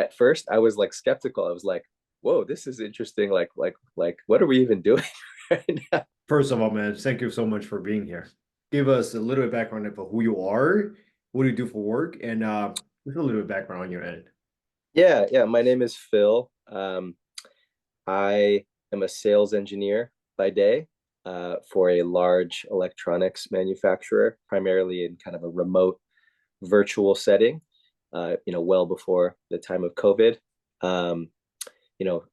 At first I was like skeptical. I was like, whoa, this is interesting. What are we even doing right now? First of all, man, thank you so much for being here. Give us a little bit of background about who you are, what do you do for work, and just a little bit of background on your end. Yeah. My name is Phil. I am a sales engineer by day for a large electronics manufacturer, primarily in kind of a remote virtual setting, well before the time of COVID. Um, you know,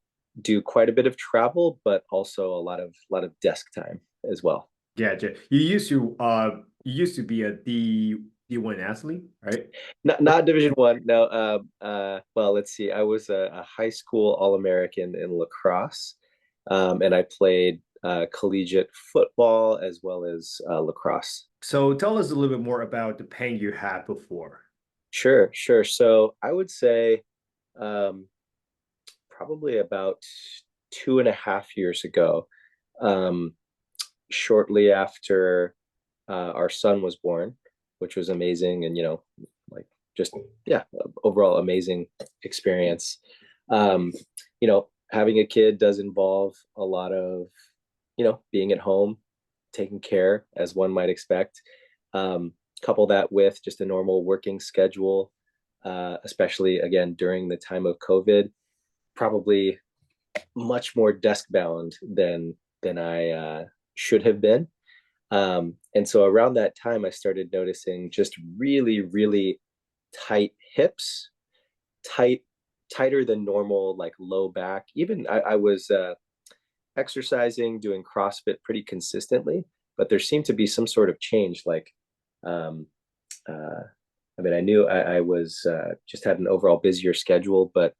do quite a bit of travel, but also a lot of desk time as well. Gotcha. You used to be a D1 athlete, right? Not Division One. No. Well, let's see. I was a high school All-American in lacrosse, and I played collegiate football as well as lacrosse. So tell us a little bit more about the pain you had before. Sure. So I would say um, probably about 2.5 years ago, um, shortly after our son was born, which was amazing, and like just yeah, overall amazing experience. Um, Having a kid does involve a lot of being at home, taking care, as one might expect. Couple that with just a normal working schedule, especially again during the time of COVID, probably much more desk bound than I should have been. And so around that time, I started noticing just really, really tight hips, tight, tighter than normal, like low back. Even I was exercising, doing CrossFit pretty consistently, but there seemed to be some sort of change. Um, uh, I mean, I knew I was just had an overall busier schedule, but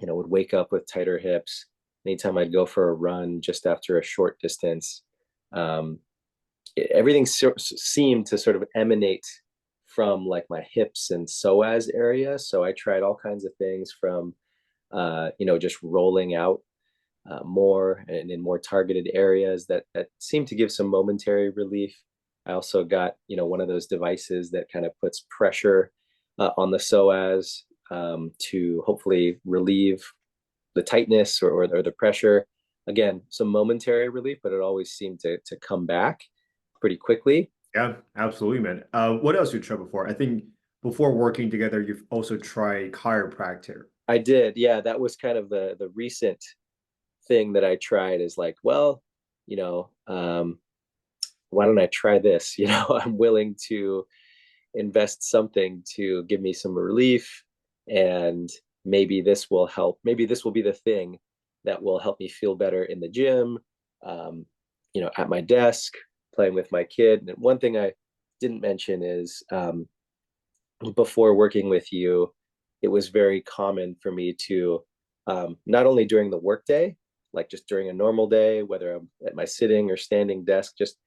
would wake up with tighter hips. Anytime I'd go for a run just after a short distance, um, everything seemed to sort of emanate from like my hips and psoas area. So I tried all kinds of things from, just rolling out more and in more targeted areas that seem to give some momentary relief. I also got one of those devices that kind of puts pressure on the psoas to hopefully relieve the tightness or the pressure. Again, some momentary relief, but it always seemed to come back pretty quickly. Yeah, absolutely, man. What else you tried before? I think before working together, you've also tried chiropractor. I did, yeah. That was kind of the recent thing that I tried. Is like, well, you know, um, why don't I try this? I'm willing to invest something to give me some relief, and maybe this will help. Maybe this will be the thing that will help me feel better in the gym, um, at my desk, playing with my kid. And one thing I didn't mention is before working with you, it was very common for me to not only during the workday, like just during a normal day, whether I'm at my sitting or standing desk, just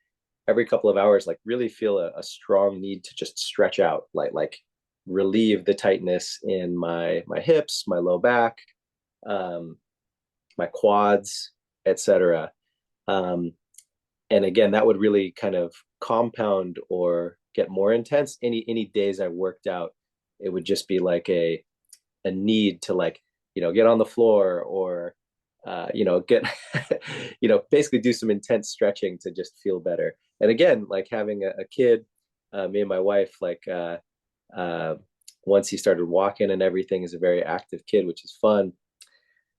every couple of hours, like really feel a strong need to just stretch out, like relieve the tightness in my hips, my low back, um, my quads, etc. Um, and again, that would really kind of compound or get more intense. Any days I worked out, it would just be like a need to like get on the floor or get basically do some intense stretching to just feel better. And again, like having a kid, me and my wife, like uh, once he started walking and everything, is a very active kid, which is fun.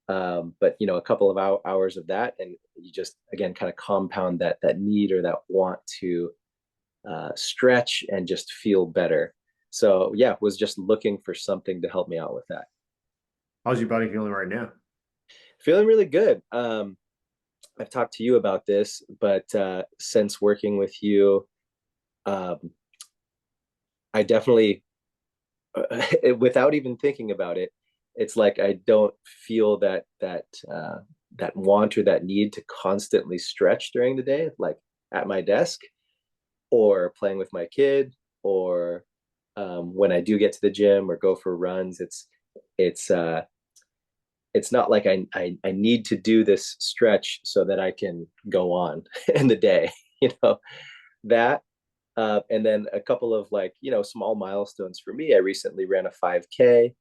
But a couple of hours of that, and you just again kind of compound that need or that want to stretch and just feel better. So yeah, was just looking for something to help me out with that. How's your body feeling right now? Feeling really good. I've talked to you about this, but since working with you, um, I definitely, without even thinking about it, it's like I don't feel that want or that need to constantly stretch during the day, like at my desk or playing with my kid, or when I do get to the gym or go for runs. It's uh, it's not like I need to do this stretch so that I can go on in the day, you know, that. And then a couple of like, small milestones for me. I recently ran a 5K,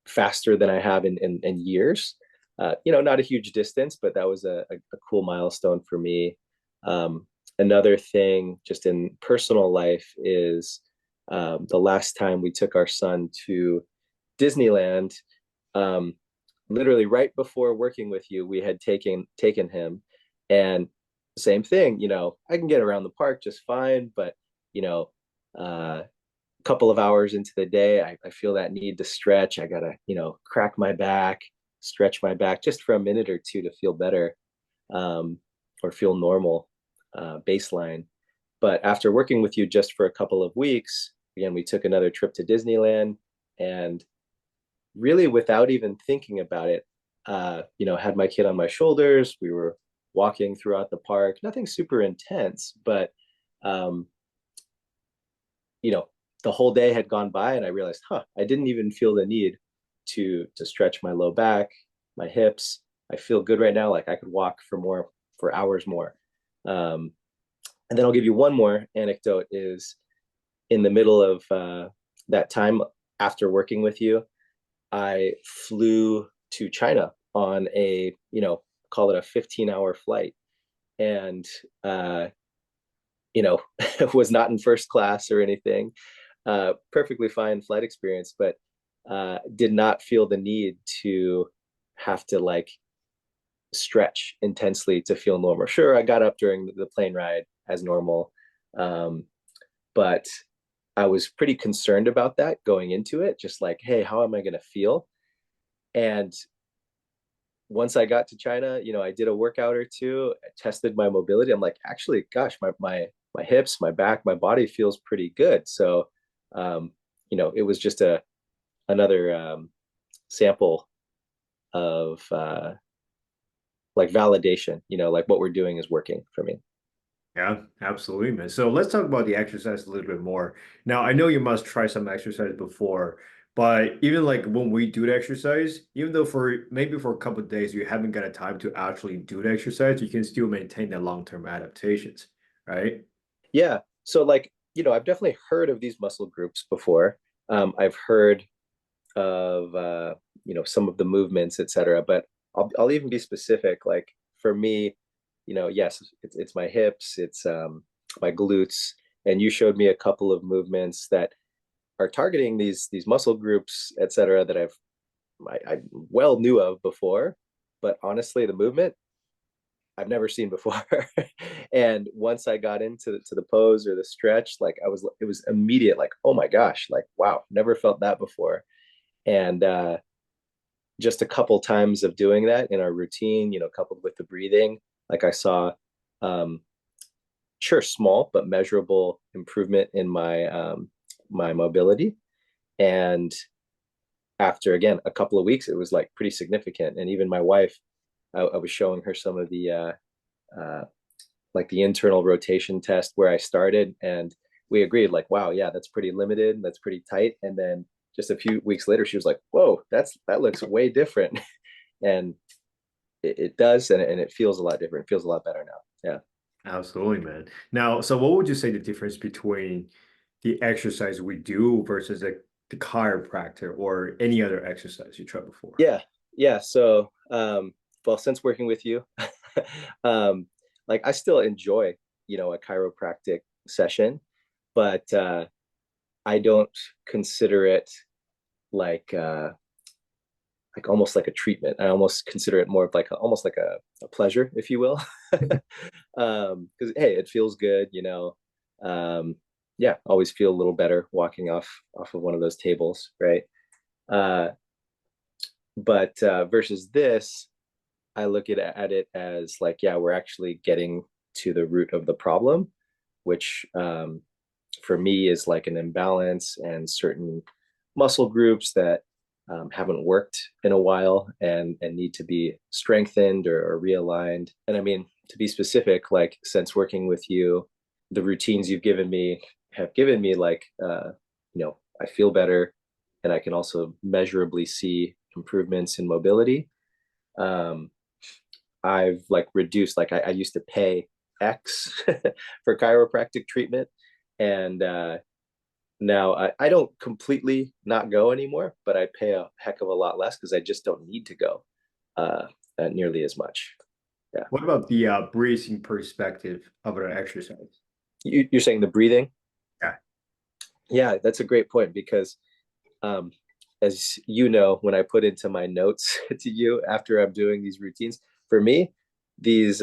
faster than I have in years. Not a huge distance, but that was a cool milestone for me. Um, Another thing, just in personal life, is the last time we took our son to Disneyland. Um, Literally right before working with you, we had taken him, and same thing. I can get around the park just fine, but you know, a couple of hours into the day, I feel that need to stretch. I gotta, crack my back, stretch my back just for a minute or two to feel better, um, or feel normal, baseline. But after working with you just for a couple of weeks, again, we took another trip to Disneyland, and really without even thinking about it, had my kid on my shoulders. We were walking throughout the park, nothing super intense, but um, you know, the whole day had gone by and I realized, I didn't even feel the need to stretch my low back, my hips. I feel good right now. Like I could walk for hours more. Um, and then I'll give you one more anecdote is in the middle of that time after working with you, I flew to China on call it a 15-hour flight. And, was not in first class or anything. Perfectly fine flight experience, but did not feel the need to have to like stretch intensely to feel normal. Sure, I got up during the plane ride as normal, um, but I was pretty concerned about that going into it. Just like, hey, how am I going to feel? And once I got to China, I did a workout or two, I tested my mobility. I'm like, actually, gosh, my hips, my back, my body feels pretty good. So, it was just another sample of like validation. Like what we're doing is working for me. Yeah, absolutely, man. So let's talk about the exercise a little bit more. Now, I know you must try some exercise before, but even like when we do the exercise, even though for a couple of days you haven't got a time to actually do the exercise, you can still maintain the long-term adaptations, right? Yeah. So like, I've definitely heard of these muscle groups before. I've heard of some of the movements, etc. But I'll even be specific. Like for me, yes, it's my hips, it's my glutes, and you showed me a couple of movements that are targeting these muscle groups, etc. That I well knew of before, but honestly, the movement I've never seen before. And once I got into the pose or the stretch, like it was immediate, like, oh my gosh, like, wow, never felt that before. And just a couple times of doing that in our routine, coupled with the breathing, like I saw, um, sure, small but measurable improvement in my mobility. And after again a couple of weeks, it was like pretty significant. And even my wife, I was showing her some of the uh, like the internal rotation test where I started, and we agreed like, wow, yeah, that's pretty limited, that's pretty tight. And then just a few weeks later, she was like, whoa, that looks way different. And it does, and it feels a lot different. It feels a lot better now. Yeah. Absolutely, man. Now, so what would you say the difference between the exercise we do versus the chiropractor or any other exercise you tried before? Yeah. Yeah. So, well, since working with you, um, like I still enjoy, a chiropractic session, but I don't consider it like almost like a treatment. I almost consider it more of like almost like a pleasure, if you will. Because hey, it feels good, um yeah, always feel a little better walking off of one of those tables, right? uh but versus this, I look at it as like, yeah, we're actually getting to the root of the problem, which for me is like an imbalance and certain muscle groups that haven't worked in a while and need to be strengthened or realigned. And I mean, to be specific, like since working with you, the routines you've given me have given me like, I feel better, and I can also measurably see improvements in mobility. Um, I've like reduced, like I used to pay X for chiropractic treatment, and Now, I don't completely not go anymore, but I pay a heck of a lot less because I just don't need to go uh, nearly as much. Yeah. What about the breathing perspective of an exercise? You're saying the breathing? Yeah. Yeah, that's a great point because, um, as you know, when I put into my notes to you after I'm doing these routines, for me, these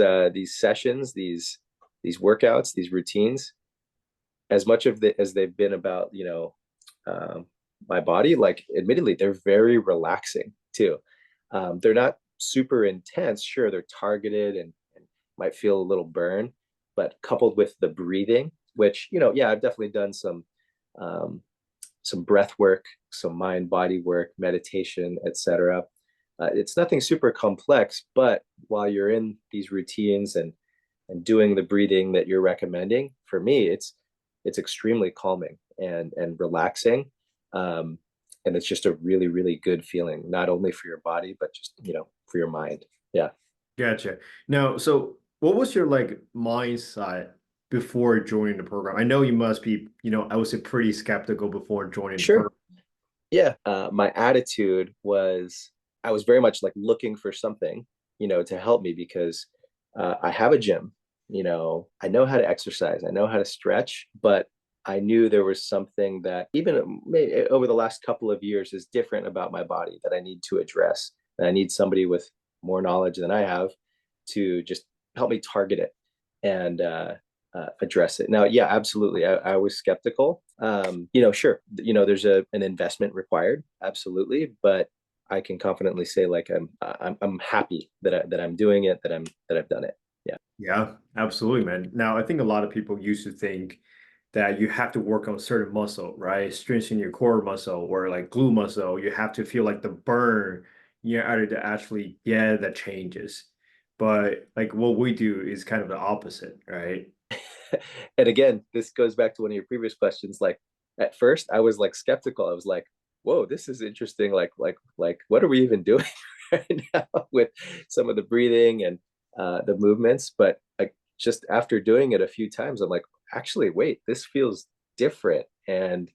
sessions, these workouts, these routines, as much of the as they've been about, um, my body, like admittedly, they're very relaxing too. They're not super intense. Sure, they're targeted and might feel a little burn, but coupled with the breathing, which, yeah, I've definitely done um, some breath work, some mind body work, meditation, etc. It's nothing super complex, but while you're in these routines and doing the breathing that you're recommending, for me, it's extremely calming and relaxing. Um, and it's just a really, really good feeling, not only for your body, but just, for your mind. Yeah. Gotcha. Now, so what was your like mindset before joining the program? I know you must be, I would say pretty skeptical before joining the Sure. program. Yeah. My attitude was I was very much like looking for something, to help me because I have a gym, I know how to exercise, I know how to stretch, but I knew there was something that even maybe over the last couple of years is different about my body that I need to address. And I need somebody with more knowledge than I have to just help me target it and address it. Now, yeah, absolutely. I was skeptical. Sure, there's an investment required, absolutely, but I can confidently say like I'm happy that I'm doing it, that I've done it. Yeah. Yeah, absolutely, man. Now, I think a lot of people used to think that you have to work on certain muscle, right? Strengthening your core muscle or like glute muscle. You have to feel like the burn, order to actually get the changes. But like what we do is kind of the opposite, right? And again, this goes back to one of your previous questions. Like at first, I was like skeptical. I was like, "Whoa, this is interesting. Like, what are we even doing right now with some of the breathing and the movements?" But like just after doing it a few times, I'm like, actually, wait, this feels different, and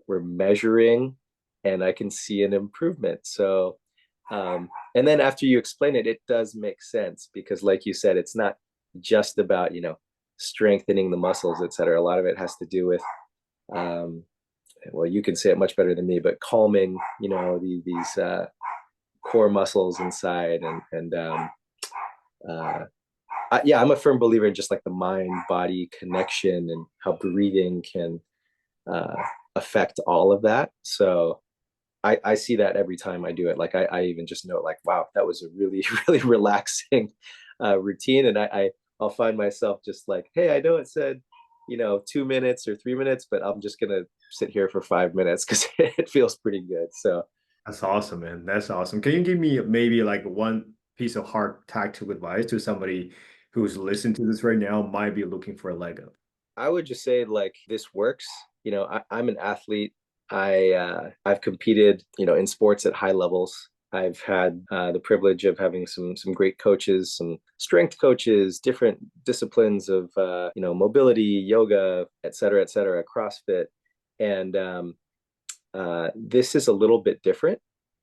we're measuring, and I can see an improvement. So, and then after you explain it, it does make sense because, like you said, it's not just about strengthening the muscles, et cetera. A lot of it has to do with, um, well, you can say it much better than me, but calming, these core muscles inside, uh, yeah, I'm a firm believer in just like the mind body connection and how breathing can uh, affect all of that. So I see that every time I do it. Like I even just know like, wow, that was a really, really relaxing routine. And I'll find myself just like, hey, I know it said, 2 minutes or 3 minutes, but I'm just gonna sit here for 5 minutes because it feels pretty good. So That's awesome, man. That's awesome. Can you give me maybe like one piece of hard tactical advice to somebody who's listening to this right now, might be looking for a leg up? I would just say like this works. I'm an athlete. I've competed, in sports at high levels. I've had the privilege of having some great coaches, some strength coaches, different disciplines of mobility, yoga, et cetera, CrossFit, and this is a little bit different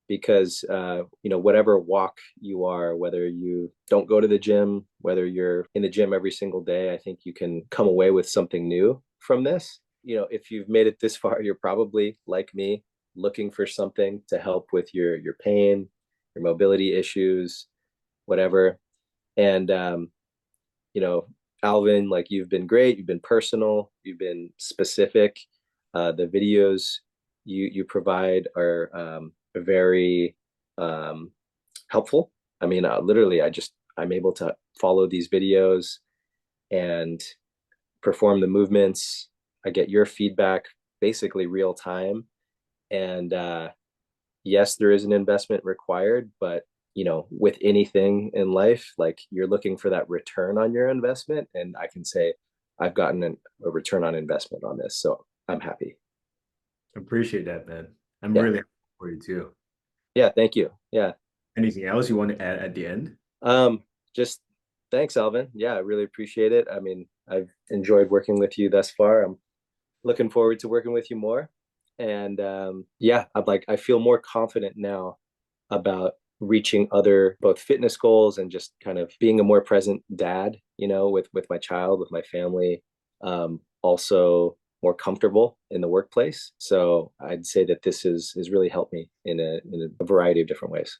because whatever walk you are, whether you don't go to the gym, whether you're in the gym every single day, I think you can come away with something new from this. If you've made it this far, you're probably like me, looking for something to help with your pain, your mobility issues, whatever. And you know, Alvin, like you've been great, you've been personal, you've been specific. The videos you provide are very um, helpful. I mean, literally, I'm able to follow these videos and perform the movements. I get your feedback basically real time, and yes, there is an investment required, but with anything in life, like you're looking for that return on your investment, and I can say I've gotten a return on investment on this, so I'm happy. Appreciate that, man. I'm Yeah, really happy for you too. yeah, thank you. Yeah, Anything else you want to add at the end? just thanks, Alvin. Yeah, I really appreciate it. I mean, I've enjoyed working with you thus far. I'm looking forward to working with you more. And yeah, I feel more confident now about reaching other both fitness goals and just kind of being a more present dad, with my child, with my family. Also more comfortable in the workplace. So I'd say that this is really helped me in a variety of different ways.